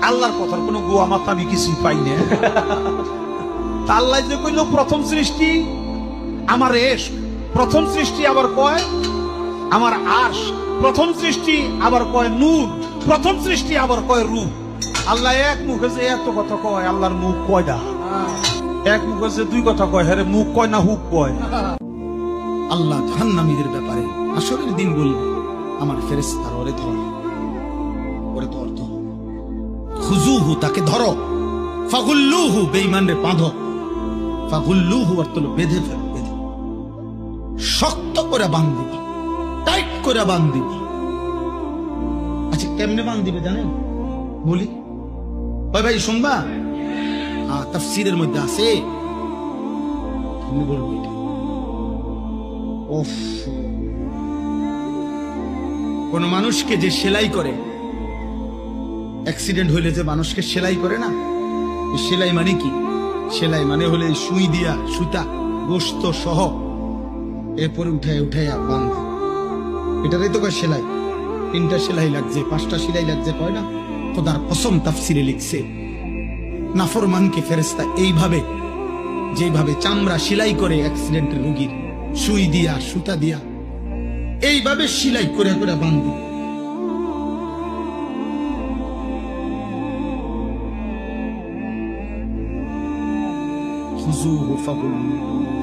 আল্লাহর কথার কোনো গোয়া মাথা আমি কিছুই পাই না। আল্লাহ যে কইল প্রথম সৃষ্টি আমার এশ, প্রথম সৃষ্টি আবার কয় আমার আশ, প্রথম সৃষ্টি আবার কয় নূর, প্রথম সৃষ্টি আবার কয় রূপ। আল্লাহ এক মুখে যে এত কথা কয়, আল্লাহর মুখ কয়টা? এক মুখে যে দুই কথা কয়, হ্যাঁ মুখ কয় না হুক কয়? আল্লাহ জাহান্নামীদের ব্যাপারে আসরের দিন বলবে, আমার ফেরেশতারা ওরে ধর, ওরে ধর, খুজুহু তাকে ধরো, ফাগুল্লুহু বেঈমানরে বাঁধো, ফাগুল্লুহু অর্থ হলো বেঁধে ফেল, বেঁধে শক্ত করে বাঁধ, টাইট করে বাঁধ। আচ্ছা কেমনে বাঁধ দিবে জানেন? বলি ওই ভাই শুনবা, তাফসীরের মধ্যে আছে, বলবো এটা। কোন মানুষকে যে সেলাই করে, অ্যাক্সিডেন্ট হইলে যে মানুষকে সেলাই করে না, সেলাই মানে কি? সেলাই মানে হলে সুই দিয়া সুতা গোস্ত সহ এরপরে উঠাইয়া বাঁধ, এটারই তো কয় সেলাই। 3টা সেলাই লাগছে, 5টা সেলাই লাগছে, কয় না? খোদার কসম তাফসীরে লিখছে, নাফরমানকে ফেরেশতা এইভাবে, যেভাবে চামড়া সেলাই করে অ্যাক্সিডেন্টের রোগীর, সুই দিয়া সুতা দিয়া এইভাবে সেলাই করে করে বাঁধ। খুজুহু ফাগুল্লুহু